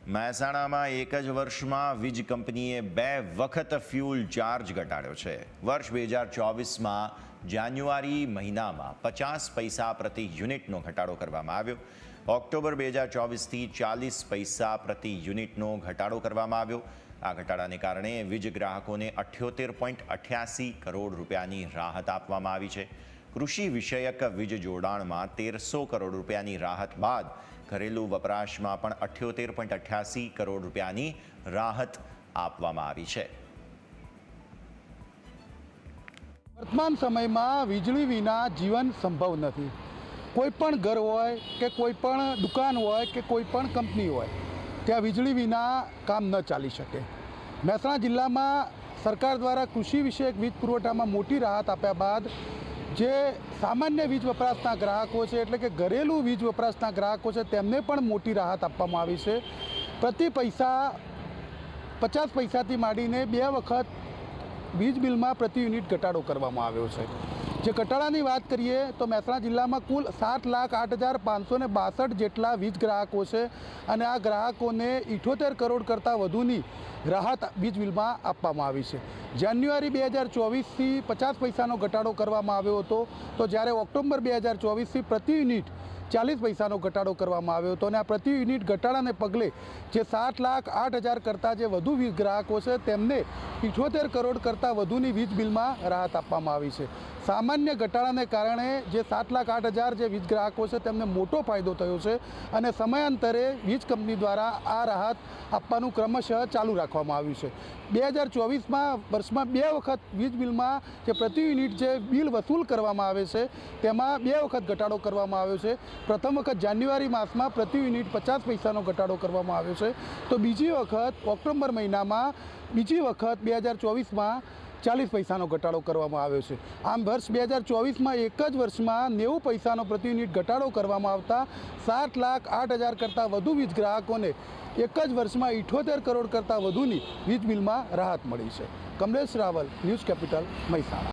મહેસાણામાં એક જ વર્ષમાં વીજ કંપનીએ 2 વખત ફ્યુલ ચાર્જ ઘટાડ્યો છે। વર્ષ 2024માં જાન્યુઆરી મહિનામાં 50 પૈસા પ્રતિ યુનિટનો ઘટાડો કરવામાં આવ્યો। ઓક્ટોબર 2024થી 40 પૈસા પ્રતિ યુનિટનો ઘટાડો કરવામાં આવ્યો। આ ઘટાડાને કારણે વીજ ગ્રાહકોને 78.88 કરોડ રૂપિયાની રાહત આપવામાં આવી છે। કૃષિ વિષયક વીજ જોડાણમાં 1300 કરોડ રૂપિયાની રાહત બાદ ઘરેલું વપરાશમાં પણ 78.88 કરોડ રૂપિયાની રાહત આપવામાં આવી છે। વર્તમાન સમયમાં વીજળી વિના જીવન સંભવ નથી। કોઈ પણ ઘર હોય કે કોઈ પણ દુકાન હોય કે કોઈ પણ કંપની હોય, ત્યાં વીજળી વિના કામ ન ચાલી શકે। મહેસાણા જિલ્લામાં સરકાર દ્વારા કૃષિ વિષયક વીજ પુરવઠામાં મોટી રાહત આપ્યા બાદ જે સામાન્ય વીજ વપરાશના ગ્રાહકો છે, એટલે કે ઘરેલું વીજ વપરાશના ગ્રાહકો છે, તેમને પણ મોટી રાહત આપવામાં આવી છે। પ્રતિ પૈસા 50 પૈસાથી માંડીને 2 વખત વીજ બિલમાં પ્રતિ યુનિટ ઘટાડો કરવામાં આવ્યો છે। જે ઘટાડાની વાત કરીએ તો મહેસાણા જિલ્લામાં કુલ 7,08,562 જેટલા વીજ ગ્રાહકો છે અને આ ગ્રાહકોને 78 કરોડ કરતાં વધુની રાહત વીજ બિલમાં આપવામાં આવી છે। જાન્યુઆરી 2024થી 50 પૈસાનો ઘટાડો કરવામાં આવ્યો હતો, તો જ્યારે ઓક્ટોબર 2024થી પ્રતિ યુનિટ 40 પૈસાનો ઘટાડો કરવામાં આવ્યો હતો અને આ પ્રતિ યુનિટ ઘટાડાને પગલે જે 7,08,000 કરતાં જે વધુ વીજ ગ્રાહકો છે તેમને 78 કરોડ કરતાં વધુની વીજ બિલમાં રાહત આપવામાં આવી છે। સામાન્ય ઘટાડાને કારણે જે 7,08,000 જે વીજ ગ્રાહકો છે તેમને મોટો ફાયદો થયો છે અને સમયાંતરે વીજ કંપની દ્વારા આ રાહત આપવાનું ક્રમશઃ ચાલુ રાખવામાં આવ્યું છે। 2024માં વર્ષમાં 2 વખત વીજ બિલમાં જે પ્રતિ યુનિટ જે બિલ વસૂલ કરવામાં આવે છે તેમાં 2 વખત ઘટાડો કરવામાં આવ્યો છે। પ્રથમ વખત જાન્યુઆરી માસમાં પ્રતિ યુનિટ 50 પૈસાનો ઘટાડો કરવામાં આવ્યો છે, તો બીજી વખત ઓક્ટોબર મહિનામાં બીજી વખત 2024માં 40 પૈસાનો ઘટાડો કરવામાં આવ્યો છે। આમ વર્ષ 2024માં એક જ વર્ષમાં 90 પૈસાનો પ્રતિ યુનિટ ઘટાડો કરવામાં આવતા 7,08,000 કરતાં વધુ વીજ ગ્રાહકોને એક જ વર્ષમાં 78 કરોડ કરતાં વધુની વીજ બિલમાં રાહત મળી છે। Kamlesh Raval, News Capital, Mehsana.